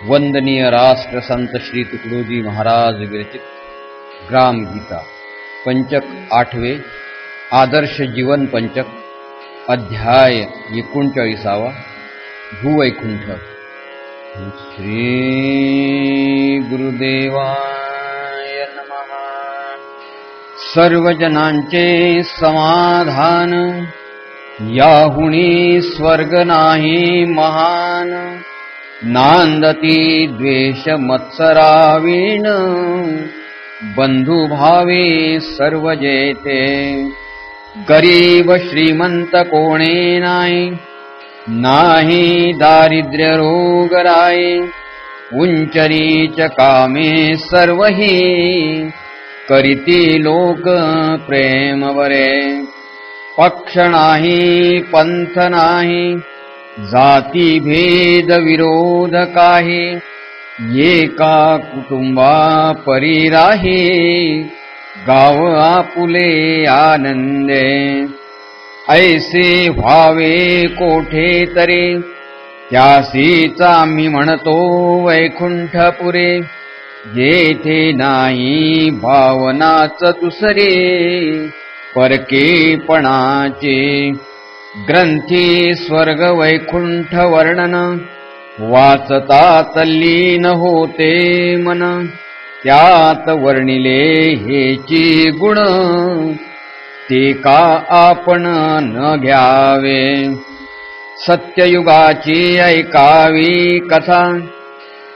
वंदनीय राष्ट्र संत श्री तुकडोजी महाराज विरचित ग्राम गीता पंचक 8वे आदर्श जीवन पंचक अध्याय 39 भूवैकुंठ। श्री गुरुदेवाय नमः। सर्वजनांचे समाधान याहुनी स्वर्ग नाही महान। नांदती द्वेष मत्सरावीण बंधु भावे सर्व जेते। गरीब श्रीमंत कोणे नाही दारिद्र्य रोग राय। उंचरीच कामे सर्वही करीती लोक प्रेम वरे। पक्ष नाही पंथ नाही जाती भेद विरोध काही। एका कुटुंबा परी राही गाव आपुले आनंदे। ऐसे व्हावे कोठे तरी त्यासीचा मी म्हणतो वैकुंठपुरे। जेथे नाही भावनाच दुसरे परकेपणाचे। ग्रंथी स्वर्ग वैकुंठ वर्णन वाचता तल्लीन होते मन। त्यात वर्णिले हेची गुण ते का आपण न घ्यावे। सत्ययुगाची ऐकावी कथा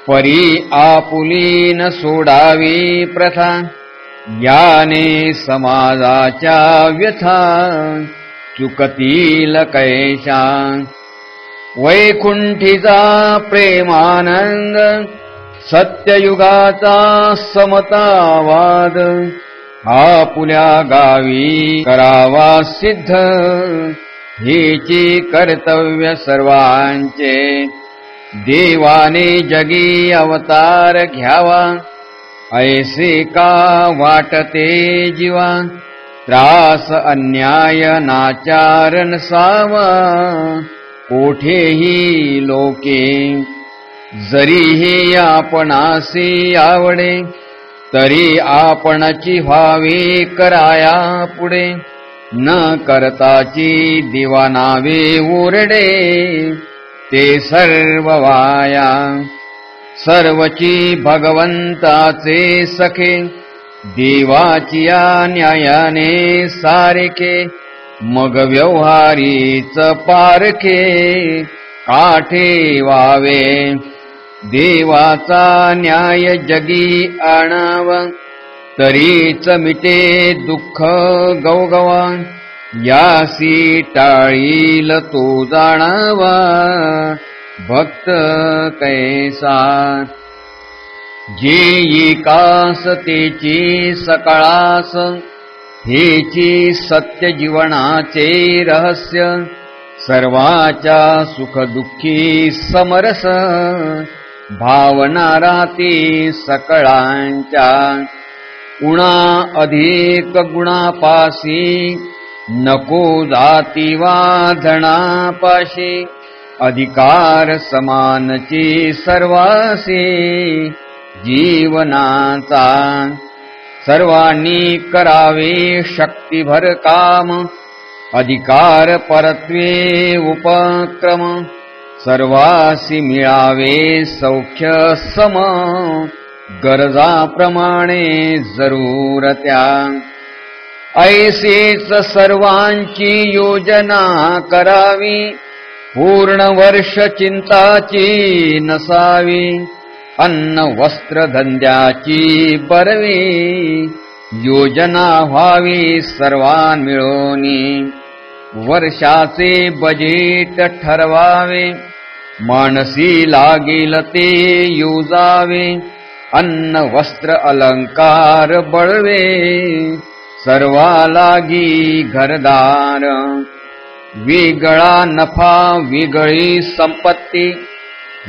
परी आपुली न सोडावी प्रथा। याने समाजाच्या व्यथा चुकतील कैशा। वैकुंठीचा प्रेमानंद सत्ययुगाचा समतावाद। आपुल्या गावी करावा सिद्ध हेची कर्तव्य सर्वांचे। देवाने जगी अवतार घ्यावा ऐसे का वाटते जीवा। त्रास अन्याय नाचार नसावा कोठेही लोके। जरी हे आपणासी आवडे तरी आपणची व्हावे कराया पुढे। न करताची दिवानावे ओरडे ते सर्व वाया। सर्वची भगवंताचे सखे देवाचिया न्यायाने सारखे। मग व्यवहारीच पारखे काठे वावे। देवाचा न्याय जगी आणावा तरीच मिटे दुःख गवगवा। यासी टाळील तो जाणावा भक्त कैसा। जे एकास तेची सकाळास हेची सत्य जीवनाचे रहस्य। सर्वाच्या सुख दुःखी समरस भावना राती सकळांच्या। उणा अधिक गुणापाशी नको जाती वा धनापाशी। अधिकार समानची सर्वासी जीवनाचा। सर्वांनी करावे शक्तीभर काम अधिकार परत्वे उपक्रम। सर्वासी मिळावे सौख्य सम गरजाप्रमाणे जरूरत्या। ऐसेच सर्वांची योजना करावी पूर्ण वर्ष चिंताची नसावी। अन्न वस्त्र धंद्याची बरवी योजना व्हावी सर्वां मिळोनी। वर्षाचे बजेट ठरवावे मानसी लागेल ते योजावे। अन्न वस्त्र अलंकार बळवे सर्वा लागी घरदार। वेगळा नफा वेगळी संपत्ती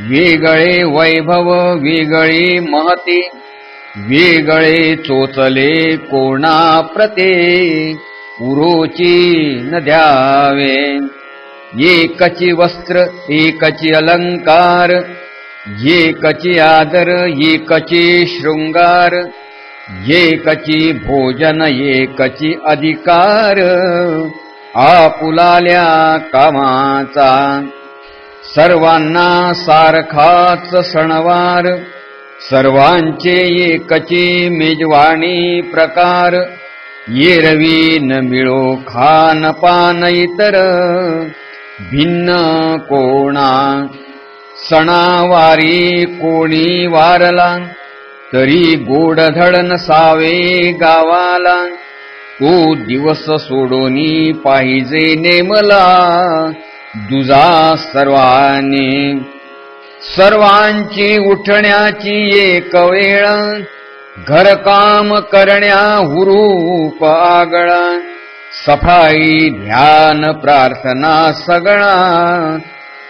वेगळे वैभव वेगळी महती। वेगळे चोचले कोणाप्रते उरोची न द्यावे। एकची वस्त्र एकची अलंकार एकची आदर एकची शृंगार, एकची भोजन एकची अधिकार, आपुलाल्या कामाचा सर्वांना सारखाच सणवार, सर्वांचे एकची मेजवानी प्रकार, एरवी न मिळो खानपान इतर, भिन्न कोणा सणावारी कोणी वारला, तरी गोडधड नसावे गावाला, तो दिवस सोडोनी पाहिजे नेमला, दुजा सर्वांनी सर्वांची उठण्याची एक वेळ, घरकाम करण्या हुरूप आगळा, सफाई ध्यान प्रार्थना सगळा,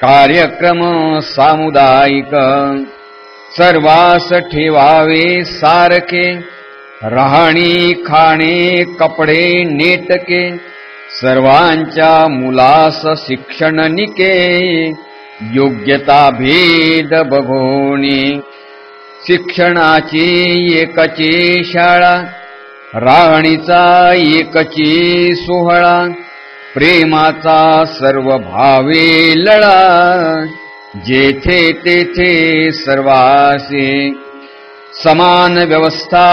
कार्यक्रम सामुदायिक, सर्वास ठेवावे सारखे, राहणी खाणे कपडे नेटके, सर्वांच्या मुलास शिक्षण निके, योग्यता भेद बघोणी, शिक्षणाची एकची शाळा, राहणीचा एकची सोहळा, प्रेमाचा सर्व भावे लळा, जेथे तेथे सर्वासी समान व्यवस्था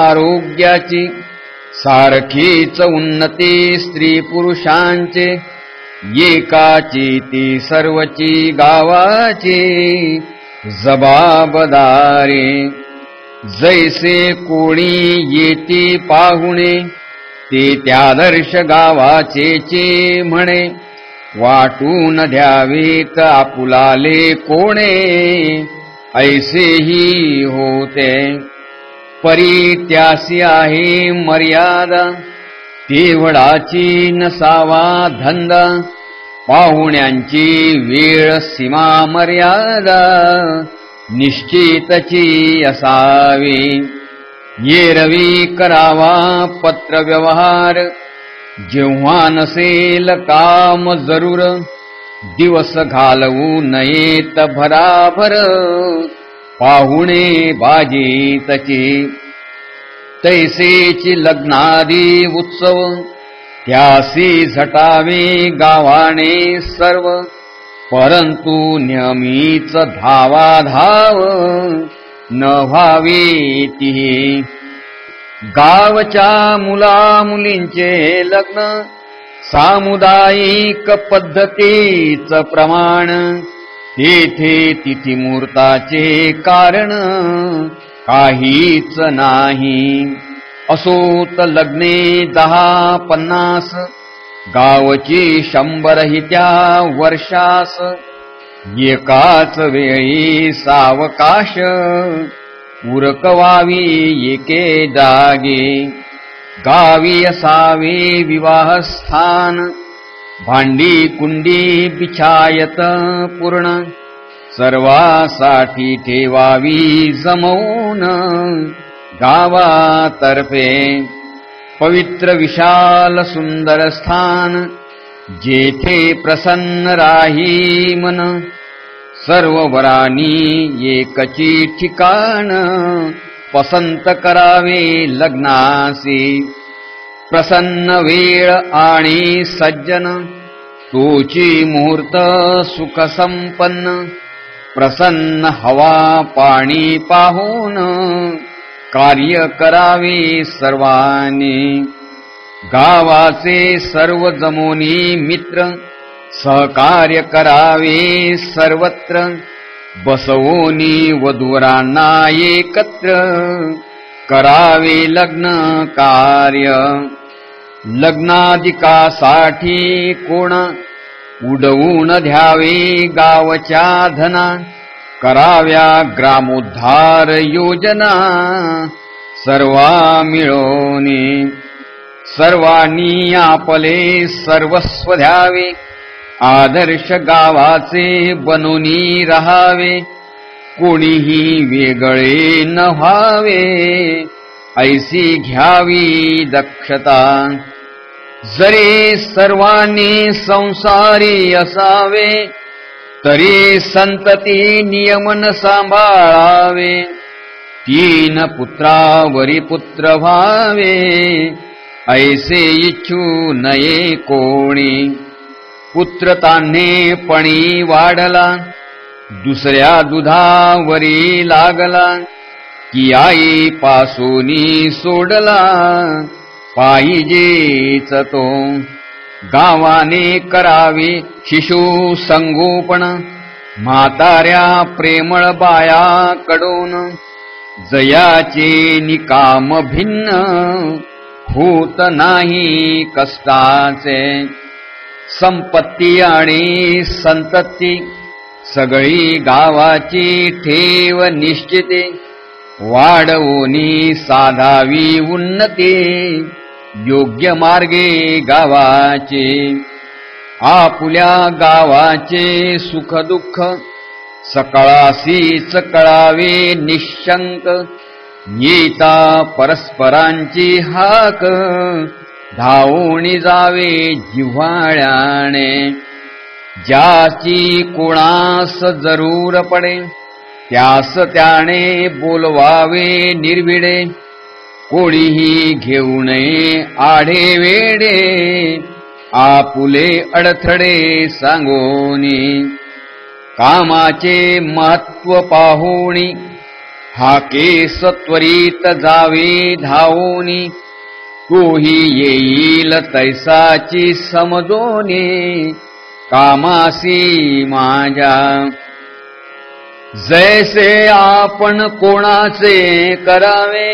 आरोग्याची, सारखीच उन्नती स्त्री पुरुषांचे, एकाची ती सर्वची गावाची जबाबदारी, जैसे कोणी येती पाहुणे, ते त्यादर्श गावाचेचे म्हणे, वाटून द्यावेत आपुलाले कोणे, ऐसेही होते परी त्यासी आहे मर्यादा, तेवढाची नसावा धंदा, पाहुण्यांची वेळ सीमा मर्यादा निश्चितची असावी, एरवी करावा पत्र व्यवहार, जेव्हा नसेल काम जरूर, दिवस घालवू नयेत भराभर, पाहुणे बाजीतची तैसेची लग्नादी उत्सव, त्यासी झटावे गावाने सर्व, परंतु नेहमीच धावाधाव न व्हावी ती, गावच्या मुला मुलींचे लग्न सामुदायिक पद्धतीच प्रमाण, तेथे तिथी मुहूर्ताचे कारण काहीच नाही, असोत लग्ने 10-50, गावची 100 ही त्या वर्षास, एकाच वेळी सावकाश उरकवावी एके जागी, गावी असावे विवाहस्थान, भांडी कुंडी बिछायत पूर्ण, सर्वासाठी ठेवावी जमवून गावातर्फे, पवित्र विशाल सुंदर स्थान, जेथे प्रसन्न राही मन, सर्व वरांनी एकची ठिकाण, पसंत करावे लग्नासी, प्रसन्न वेळ आणि सज्जन, तोची मुहूर्त सुख संपन्न, प्रसन्न हवा पाणी पाहून, कार्य करावे सर्वांनी, गावाचे सर्व जमोनी मित्र, सहकार्य करावे सर्वत्र, बसवोनी वधूवरांना एकत्र, करावे लग्न कार्य, लग्नाधिकासाठी कोण, उडवून द्यावे गावच्या धना, कराव्या ग्रामोद्धार योजना, सर्वा मिळोनी, सर्वांनी आपले सर्वस्व द्यावे, आदर्श गावाचे बनूनी रहावे, कोणीही वेगळे न व्हावे, ऐसी घ्यावी दक्षता, जरी सर्वांनी संसारी असावे, तरी संतती नियमन सांभाळावे, 3 पुत्रावरी पुत्र व्हावे, ऐसे इच्छू नये कोणी. पुत्र तान्हेपणी वाढला, दुसऱ्या दुधावरी लागला, की आई पासूनी सोडला, पाहिजेच तो. गावाने करावे शिशु संगोपन, म्हाताऱ्या प्रेमळ बायाकडून. जयाचे निकाम भिन्न, होत नाही कष्टाचे. संपत्ती आणि संतती सगळी गावाची ठेव निश्चिते. वाढवोनी साधावी उन्नती, योग्य मार्गे गावाचे. आपुल्या गावाचे सुख दुःख सकाळासीच कळावे निशंक. येता परस्परांची हाक, धावून जावे जिव्हाळ्याने. ज्याची कोणास जरूर पडे, त्यास त्याने बोलवावे निर्भिडे. कोणीही घेऊ नये आढे वेडे, आपुले अडथळे सांगोनी. कामाचे महत्व पाहुणी, हाके सत्वरित जावे धावोनी. तोही येईल तैसाची समजोनी, कामासी माझ्या. जैसे आपण कोणाचे करावे,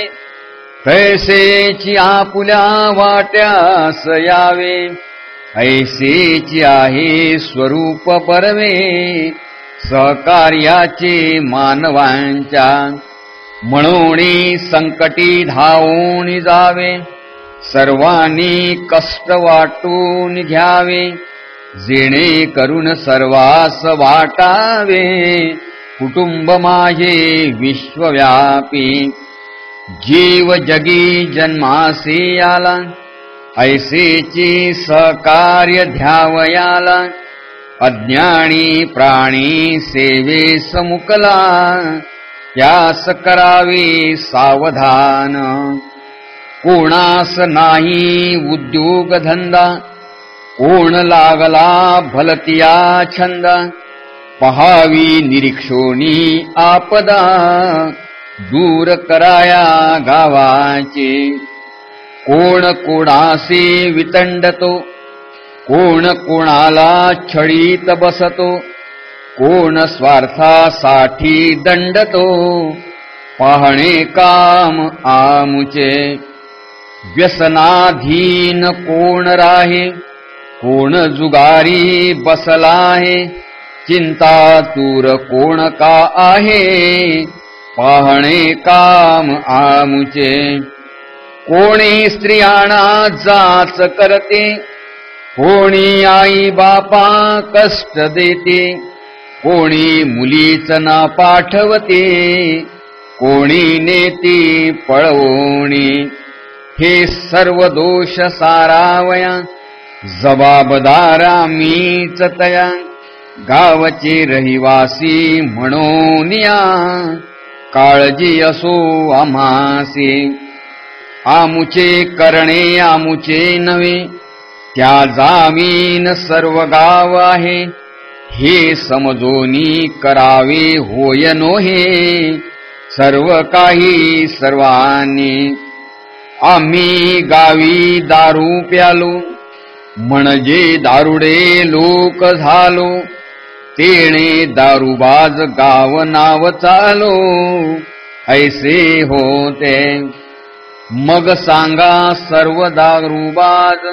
तैसेची आपुल्या वाट्यास यावे. ऐसेची आहे स्वरूप परवे, सहकार्याचे मानवांच्या. म्हणून संकटी धावून जावे, सर्वांनी कष्ट वाटून घ्यावे. जेणे करून सर्वास वाटावे, कुटुंब माझे विश्वव्यापी. जीव जगी जन्मासी आला, ऐसेची सहकार्य ध्यावयाला. अज्ञानी प्राणी सेवेस मुकला, त्यास करावे सावधान. कोणास नाही उद्योग धंदा, कोण लागला भलतिया छंदा. पहावी निरीक्षोनी आपदा, दूर कराया गावाचे. कोण कोणासी वितंडतो, कोण कोणाला छळीत बसतो. कोण स्वार्थासाठी दंडतो, पाहणे काम आमुचे. व्यसनाधीन कोण राहे, कोण जुगारी बसला आहे. चिंता तूर कोण का आहे, पाहणे काम आमुचे. कोणी स्त्रियांना जाच करते, कोणी आई बापा कष्ट देते. कोणी मुलीच ना पाठवते, कोणी नेती पळवणी. हे सर्व दोष सारावया, जबाबदारा मीच तया. गावचे रहिवासी म्हणून या, काळजी असो आम्हासी. आमुचे करणे आमुचे नव्हे, त्या जामीन सर्व गाव आहे. हे समजोनी करावे होय नोहे, सर्व काही सर्वांनी. आम्ही गावी दारू प्यालो, म्हणजे दारुडे लोक झालो. तेणे दारूबाज गाव नाव चालो, ऐसे होते. मग सांगा सर्व दारूबाज,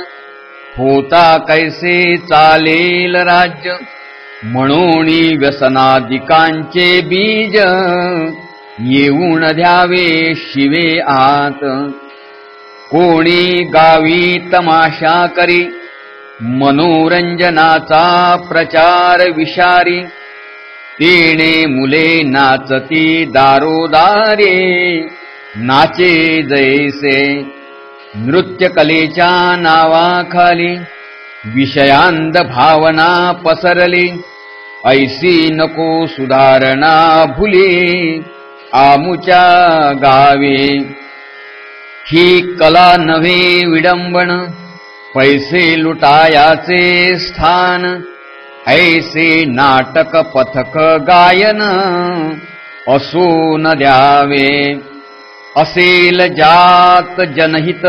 होता कैसे चालेल राज्य. म्हणून व्यसनादिकांचे बीज, येऊन द्यावे शिवे आत. कोणी गावी तमाशा करी, मनोरंजनाचा प्रचार विषारी. तेणे मुले नाचती दारोदारे, नाचे जैसे. नृत्यकलेच्या नावाखाली विषयांध भावना पसरली. ऐसी नको सुधारणा भुली आमुच्या गावी. ही कला नव्हे विडंबन पैसे लुटायाचे स्थान. ऐसे नाटक पथक गायन असो न द्यावे. असेल जात जनहित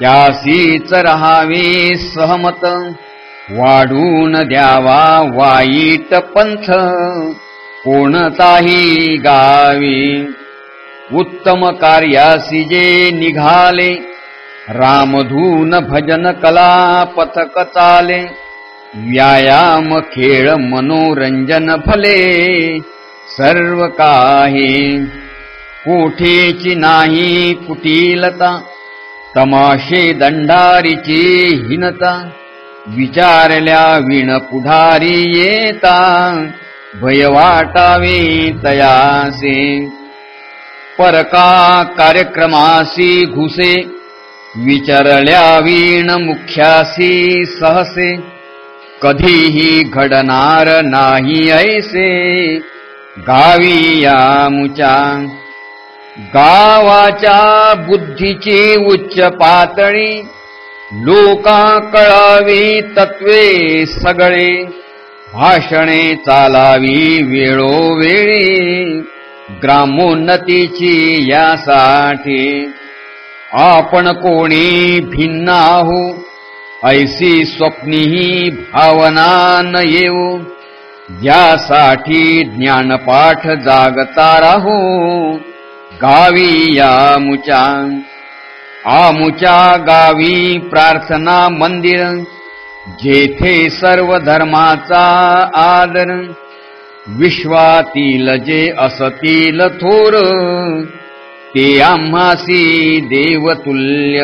त्यासीच रहावे सहमत. वाढून द्यावा वाईट पंथ कोणताही गावी. उत्तम कार्यासी जे निघाले रामधून भजन कला पथक चाले. व्यायाम खेळ मनोरंजन भले सर्व काही. कोठेची नाही कुटीलता तमाशे दंडारीची हीनता. विचारल्या विण पुढारी येता भय वाटावे तयासे. परका कार्यक्रमासी घुसे विचारल्या विण मुख्यासी सहसे. कधीही घडणार नाही ऐसे गावी यामुच्या. गावाच्या बुद्धीची उच्च पातळी लोका कळावी तत्वे सगळे. भाषणे चालावी वेळोवेळी ग्रामोन्नतीची यासाठी. आपण कोणी भिन्न आहो ऐसी स्वप्नीही भावना न येऊ. यासाठी ज्ञानपाठ जागता राहो गावी यामुच्या. आमुच्या गावी प्रार्थना मंदिर जेथे सर्व धर्माचा आदर. विश्वातील जे असतील थोर ते आम्हासी देवतुल्य.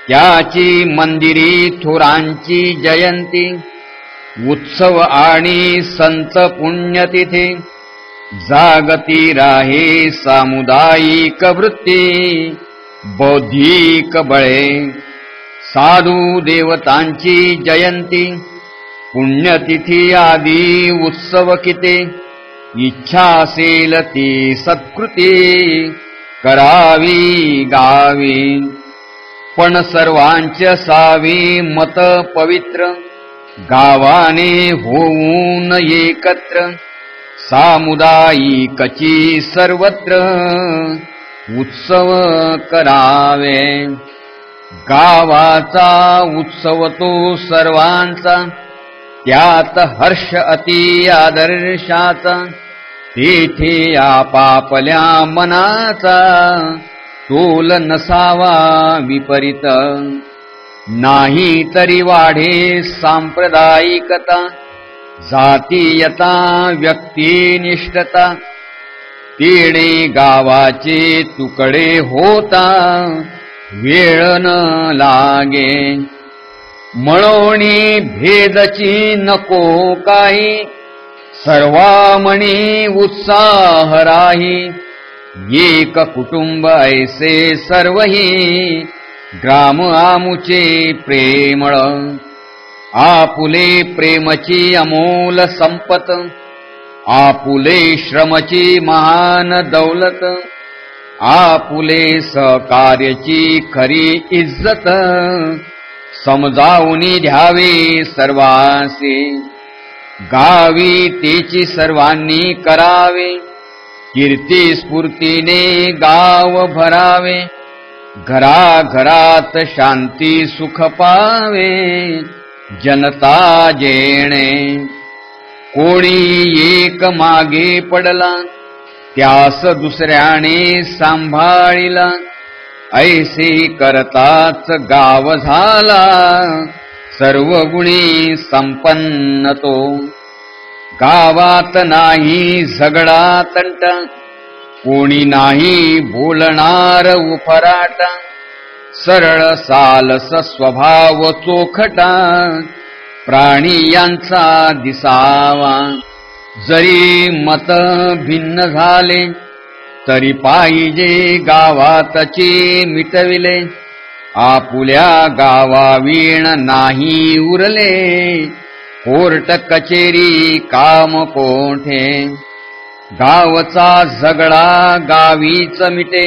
त्याची मंदिरी थोरांची जयंती. उत्सव आणि संत पुण्यतिथे जागती राहे सामुदायिक वृत्ती बौद्धिक बळे. साधू देवतांची जयंती पुण्यतिथी आदी उत्सव किते. इच्छा असेल ती सत्कृती करावी गावी. पण सर्वांचे सावी मत पवित्र गावाने होऊन एकत्र. सामुदायिकची सर्वत्र उत्सव करावे. गावाचा उत्सव तो सर्वांचा त्यात हर्ष अति आदर्शाचा. तेथे आपापल्या मनाचा तोल नसावा विपरीत. नाही तरी वाढे सांप्रदायिकता जातीयता व्यक्तिनिष्ठता. तेणे गावाचे तुकडे होता वेळ न लागे. मळोणी भेदची नको काही सर्वामणी उत्साह राही. एक कुटुंब ऐसे सर्वही ग्राम आमुचे प्रेमळ. आपुले प्रेमची अमोल संपत आपुले श्रमची महान दौलत. आपुले सहकार्याची खरी इज्जत समजावूनी द्यावे सर्वांसी. गावी तेची सर्वांनी करावे कीर्ती स्फूर्तीने गाव भरावे. घराघरात शांती सुख पावे जनता जेणे. कोणी एक मागे पडला त्यास दुसऱ्याने सांभाळिला. ऐसे करताच गाव झाला सर्व गुणी संपन्न तो. गावात नाही झगडा तंटा कोणी नाही बोलणार उफराटा. सरळ सालस स्वभाव चोखटा प्राणी यांचा दिसावा. जरी मत भिन्न झाले तरी पाहिजे गावातचे मिटविले. आपुल्या गावावीण नाही उरले कोर्ट कचेरी काम कोठे, गावचा झगडा गावीच मिटे,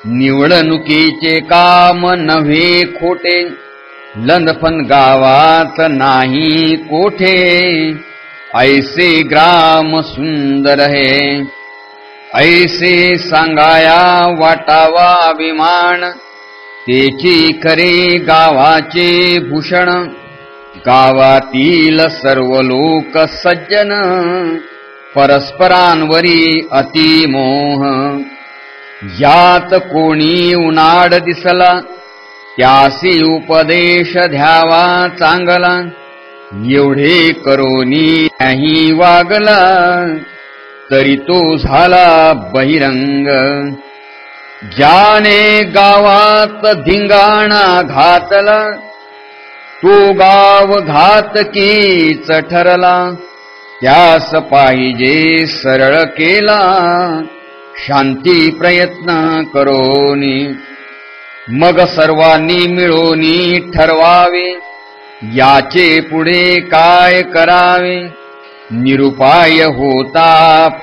निवडणुकीचे काम नव्हे खोटे, लंडफन गावात नाही कोठे, ऐसे ग्राम सुंदर है, ऐसे सांगाया वाटावा अभिमान, तेची करे गावाचे भूषण, गावातील सर्व लोक सज्जन, परस्परांवरी अतिमोह, यात कोणी उनाड दिसला, त्यासी उपदेश द्यावा चांगला, एवढे करोनी नाही वागला, तरी तो झाला बहिरंग, ज्याने गावात धिंगाणा घातला, तो गाव घातकीच ठरला, त्यास पाहिजे सरळ केला, शांती प्रयत्न करोनी, मग सर्वांनी मिळोनी ठरवावे, याचे पुढे काय करावे, निरुपाय होता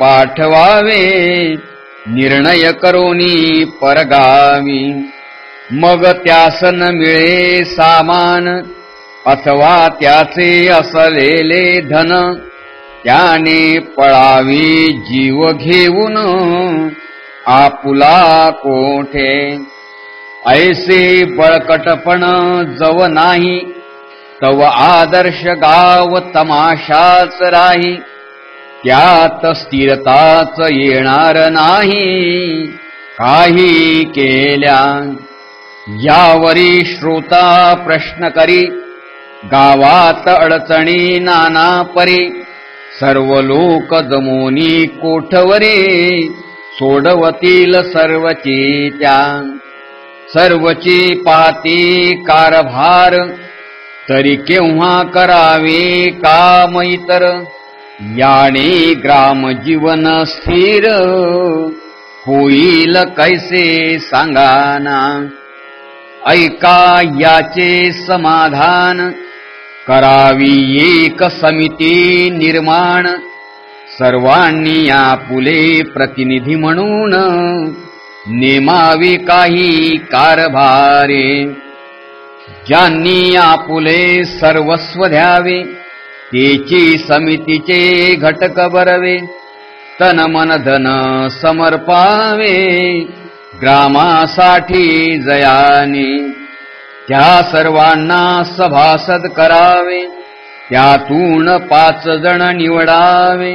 पाठवावे, निर्णय करोनी परगावी, मग त्यास न मिळे सामान, अथवा त्याचे असलेले धन, त्याने पळावी जीव घेऊन, आपुला कोठे, ऐसे बळकटपण जव नाही, तव आदर्श गाव तमाशाच राही, त्यात स्थिरताच येणार नाही, काही केल्या, यावरी श्रोता प्रश्न करी, गावात अडचणी नाना परी, सर्व लोक जमोनी कोठवरी, सोडवतील सर्वची त्या, सर्वची पाती कारभार, तरी केव्हा करावे काम इतर, याने ग्राम जीवन स्थिर, होईल कैसे सांगाना, ऐका याचे समाधान, करावी एक समिती निर्माण, सर्वांनी आपुले प्रतिनिधी म्हणून, नेमावे काही कारभारे, ज्यांनी आपुले सर्वस्व द्यावे, तेची समितीचे घटक बरवे, तन मन धन समर्पावे, ग्रामासाठी जयाने, त्या सर्वांना सभासद करावे, त्यातून 5 जण निवडावे,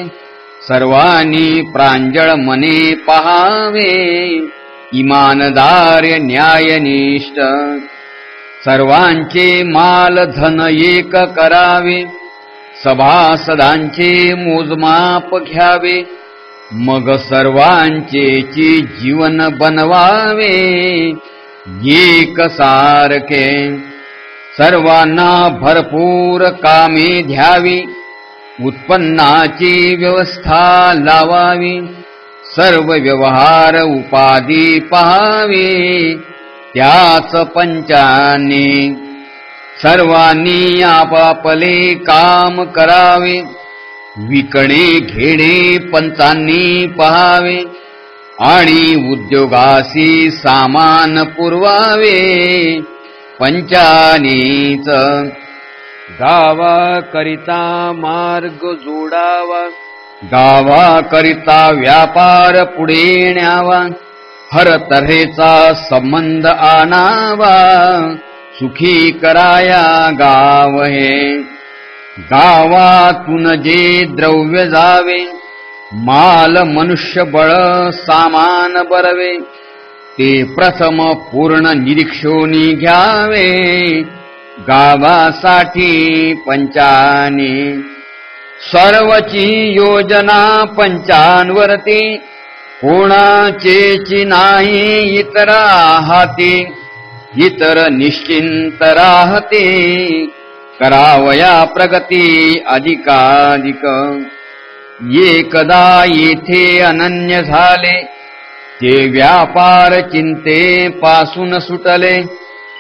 सर्वांनी प्रांजळ मने पहावे, इमानदार न्यायनिष्ठ, सर्वांचे माल धन एक करावे, सभासदांचे मोजमाप घ्यावे, मग सर्वांचेची जीवन बनवावे, एक सारखे, सर्वांना भरपूर कामे द्यावी, उत्पन्नाची व्यवस्था लावावी, सर्व व्यवहार उपाधी पहावे, त्याच पंचाने, सर्वांनी आपापले काम करावे, विकणे घेणे पंचांनी पहावे, आणि उद्योगासी सामान पुरवावे, पंचानीच, गावाकरिता मार्ग जोडावा, गावाकरिता व्यापार पुढे न्यावा, हर तऱ्हेचा संबंध आणावा, सुखी कराया गाव हे, गावातून जे द्रव्य जावे, माल मनुष्यबळ सामान बरवे, ते प्रथम पूर्ण निरीक्षोनी घ्यावे, गावासाठी पंचाने, सर्वची योजना पंचांवरती, कोणाचेची नाही इतरा हाती, इतर निश्चिंत राहते, करावया प्रगती अधिकाधिक, एकदा येथे अनन्य झाले, ते व्यापार चिंतेपासून सुटले,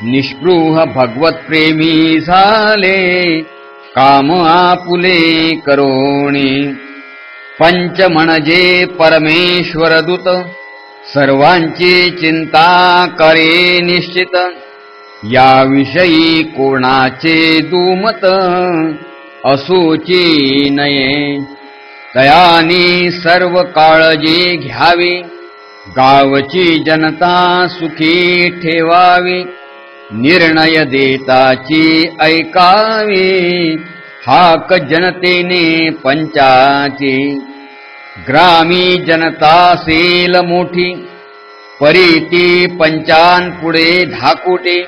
निष्पृह भगवत प्रेमी झाले, काम आपुले करोणी. पंच म्हणजे परमेश्वर दूत, सर्वांची चिंता करे निश्चित. याविषयी कोणाचे दुमत असोची नये. तयानी सर्व काळजी घ्यावी, गावची जनता सुखी ठेवावी. निर्णय देताची ऐकावी, हाक जनतेने पंचाची. ग्रामी जनता असेल मोठी, परीती पंचांपुढे धाकुटी.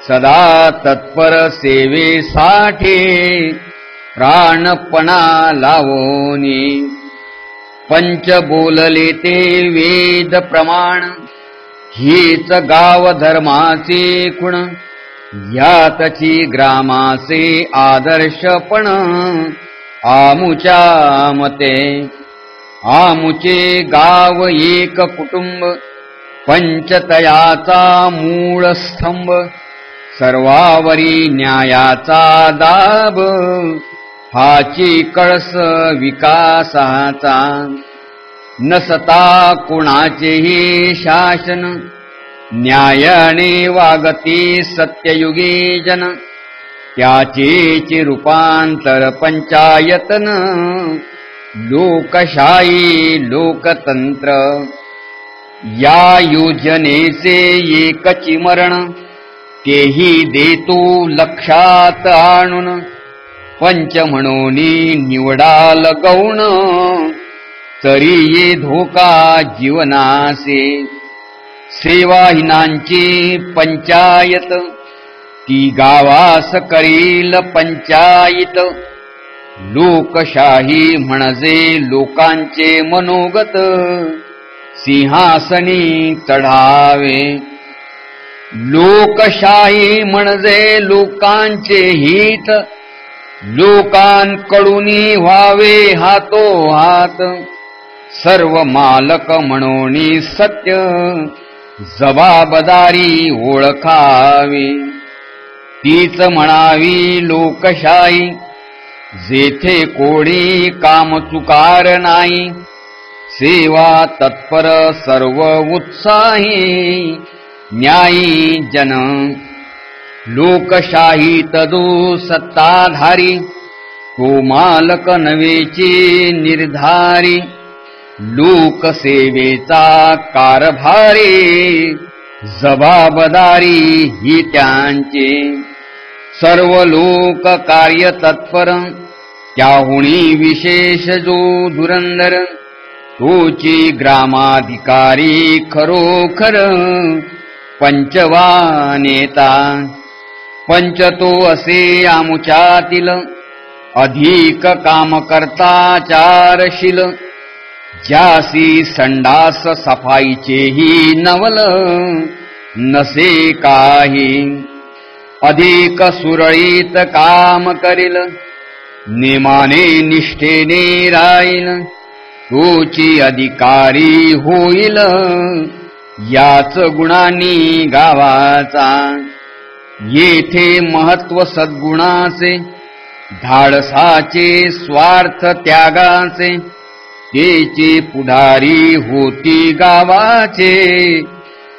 सदा तत्पर सेवेसाठी, प्राणपणा लावोनी. पंच बोलले ते वेद प्रमाण, हीच गाव धर्माचे खुण. यातची ग्रामाचे आदर्शपण, आमुच्या मते. आमुचे गाव एक कुटुंब, पंचतयाचा मूळ स्तंभ. सर्वावरी न्यायाचा दाब, हाची कळस विकासाचा. नसता कोणाचेही शासन, न्यायाने वागती सत्ययुगी जन. त्याचेच रूपांतर पंचायतन, लोकशाही लोकतंत्र. या योजनेचे एकची मरण, तेही देतो लक्षात आणून. पंच म्हणून निवडाल गौण, तरी ये धोका जीवनासे. सेवाहीनांची पंचायत, ती गावास करील पंचायत. लोकशाही म्हणजे लोकांचे मनोगत, सिंहासनी चढावे. लोकशाही म्हणजे लोकांचे हित, लोकांकडून व्हावे हातोहात. सर्व मालक म्हणून सत्य, जबाबदारी ओळखावी. तीच म्हणावी लोकशाही, जेथे कोणी काम चुकार नाही. सेवा तत्पर सर्व उत्साही, न्यायी जन. लोकशाही तदो सत्ताधारी, तो मालक नवेची निर्धारी. लोकसेवेचा कारभारी, जबाबदारी ही त्यांची. सर्व लोक कार्य तत्पर, त्याहुणी विशेष जो धुरंधर. तोची ग्रामाधिकारी खरोखर, पंचवा नेता. पंच तो असे आमुच्यातील, अधिक काम करता चारशील. ज्यासी संडास सफाईचेही नवल, नसे काही. अधिक सुरळीत काम करील, नेमाने निष्ठेने राहील. तोची अधिकारी होईल, याच गुणांनी गावाचा. येथे महत्व सद्गुणाचे, धाडसाचे स्वार्थ त्यागाचे. तेचे पुढारी होती गावाचे,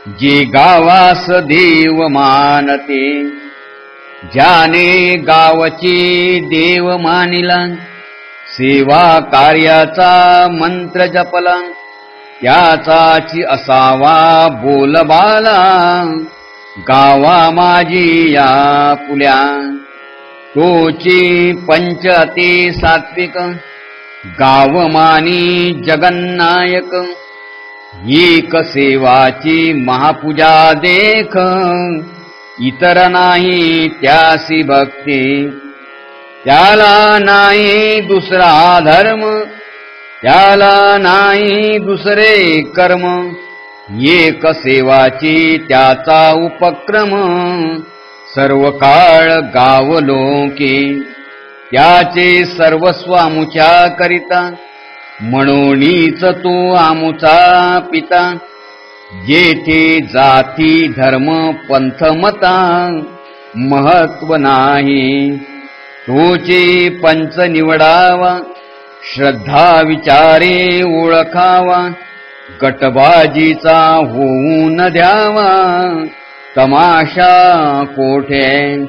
जे गावास देव मानते. ज्याने गावची देव मानिला, सेवा कार्याचा मंत्र जपला. त्याचाची असावा बोलबाला, गावा माझी या पुल्या. तोची पंच अति सात्विक, गावमानी जगन्नायक. एक सेवाची महापूजा देख, इतर नाही त्यासी भक्ती. त्याला नाही दुसरा धर्म, त्याला नाही दुसरे कर्म. एक सेवाची त्याचा उपक्रम, सर्व काळ गावलोके. त्याचे सर्वस्व आमुच्या करिता, म्हणूनच तो आमुचा पिता. जेथे जाती धर्म पंथ मता, महत्व नाही. तोचे पंच निवडावा, श्रद्धा विचारे ओळखावा, गटबाजीचा होऊन द्यावा, तमाशा कोठे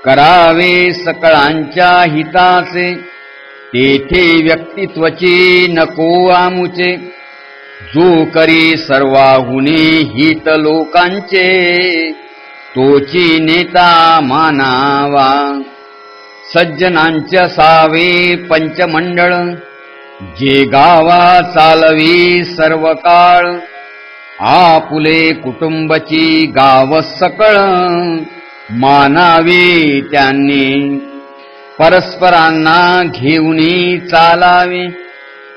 करावे सकळांच्या हिताचे, तेथे व्यक्तित्वचे नको आमुचे, जो करी सर्वाहुनी हित लोकांचे, तोची नेता मानावा. सज्जनांचे असावे पंचमंडळ, जे गावा चालवी सर्व काळ, आपुले कुटुंबची गाव सकळ, मानावे त्यांनी. परस्परांना घेऊनी चालावे,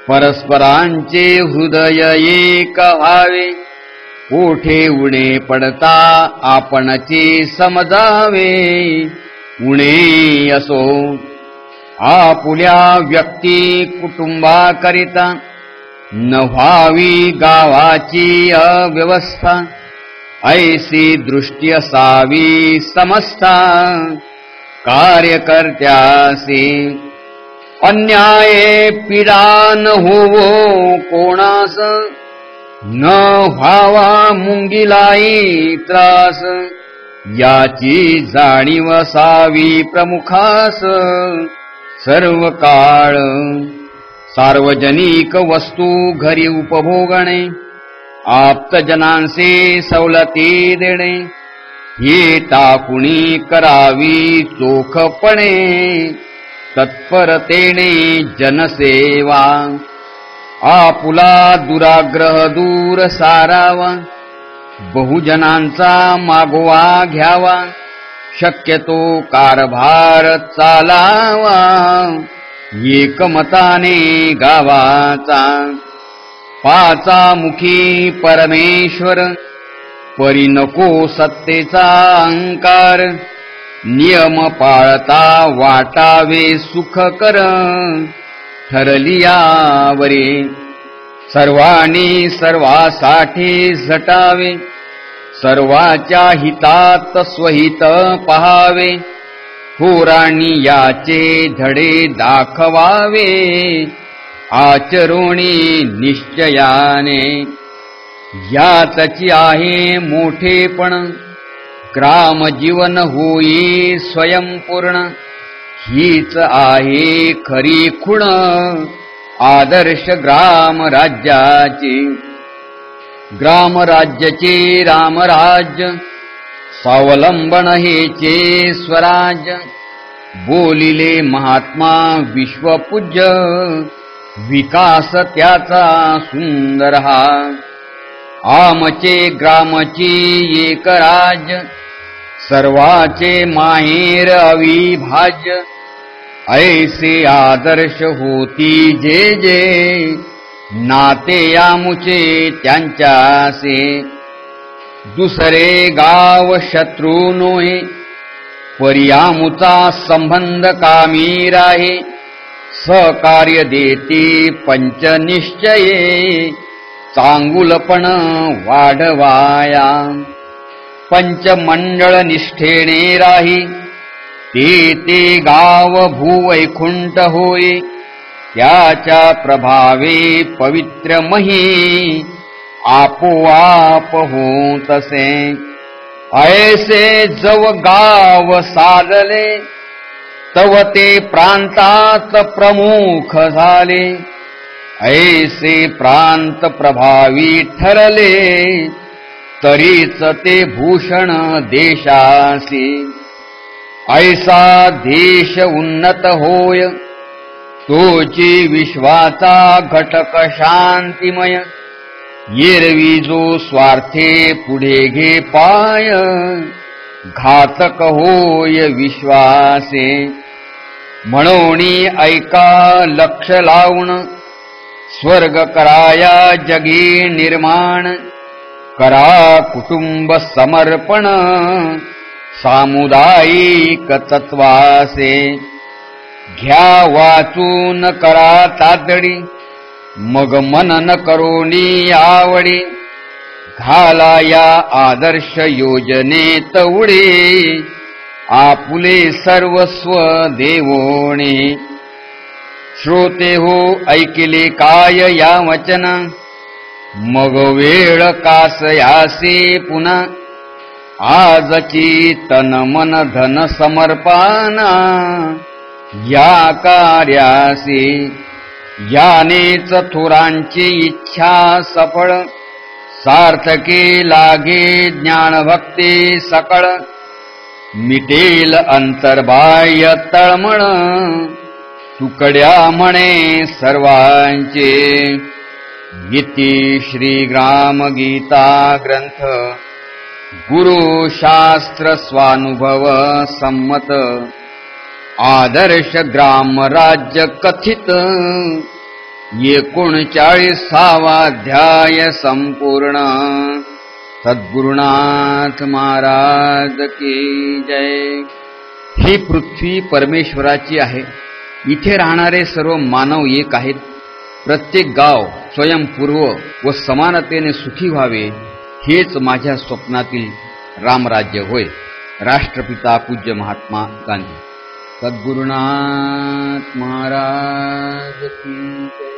परस्परांचे हृदय एक व्हावे, कोठे उणे पडता आपणचे समजावे, उणे असो आपुल्या व्यक्ती कुटुंबाकरिता, न व्हावी गावाची अव्यवस्था, ऐसी दृष्टी असावी समस्ता कार्यकर्त्यासी. अन्याये पीडा न होवो कोणास, न व्हावा मुंगीलाई त्रास, याची जाणीव असावी प्रमुखास सर्व काळ. सार्वजनिक वस्तू घरी उपभोगणे, आप्तजनांचे सवलती देणे, हे टाकुणी करावी चोखपणे, तत्परतेने जनसेवा. आपुला दुराग्रह दूर सारावा, बहुजनांचा मागोवा घ्यावा, शक्यतो कारभार चालावा, एकमताने गावाचा. पाचामुखी परमेश्वर, परी नको सत्तेचा अहंकार, नियम पाळता वाटावे सुखकर, ठरलियावरे. सर्वांनी सर्वासाठी झटावे, सर्वाच्या हितात स्वहित पहावे, थोरांनी याचे धडे दाखवावे, आचरोणी निश्चयाने. याची आहे मोठेपण, ग्रामजीवन होई स्वयंपूर्ण, हीच आहे खरी खुण आदर्श ग्रामराज्याची. ग्रामराज्याचे रामराज्य, स्वावलंबन हेचे स्वराज्य, बोलिले महात्मा विश्वपूज्य, विकास त्याचा सुंदर हा. आमचे ग्रामची एक राज्य, सर्वाचे माहेर अविभाज्य, ऐसे आदर्श होती जे जे, नाते आमुचे त्यांच्यासे. दुसरे गाव शत्रू नोहे, परी आमुचा संबंध कामी राहे, सहकार्य देते पंचनिश्चये, चांगुलपण वाढवाया. पंचमंडळ निष्ठेने राही, ते गाव भूवैकुंठ होय, त्याच्या प्रभावे पवित्रमही आपोआप होतसे. ऐसे जव गाव साधले, तव ते प्रांतात प्रमुख झाले, ऐसे प्रांत प्रभावी ठरले, तरीच ते भूषण देशासी. ऐसा देश उन्नत होय, तोची विश्वाचा घटक शांतिमय. एरवी जो स्वार्थे पुढे घे पाय, घातक होय विश्वासे. म्हणोनी ऐका लक्ष लावून, स्वर्ग कराया जगी निर्माण. करा कुटुंब समर्पण, सामुदायिक तत्वासे. घ्या वाचून करा तातडी, मग मनन करोनी आवडी. घाला या आदर्श योजनेत उडी, आपुले सर्वस्व देवोणे श्रोते हो ऐकिले काय या वचन मग वेळ कासयासे पुन्हा आजची तन मन धन समर्पणा या कार्यासी यानेच थोरांची इच्छा सफळ सार्थके लागे ज्ञान भक्ती सकळ मिटेल अंतर्बाह्य तळमळ तुकड्या म्हणे सर्वांचे इति श्री ग्राम गीता ग्रंथ गुरु शास्त्र स्वानुभव संमत आदर्श ग्राम राज्य कथित 39वा अध्याय संपूर्ण. सद्गुरुनाथ महाराज की जय. ही पृथ्वी परमेश्वराची आहे. इथे राहणारे सर्व मानव एक आहेत. प्रत्येक गाव स्वयंपूर्व व समानतेने सुखी व्हावे हेच माझ्या स्वप्नातील रामराज्य होय. राष्ट्रपिता पूज्य महात्मा गांधी. सद्गुरुनाथ महाराज की जय.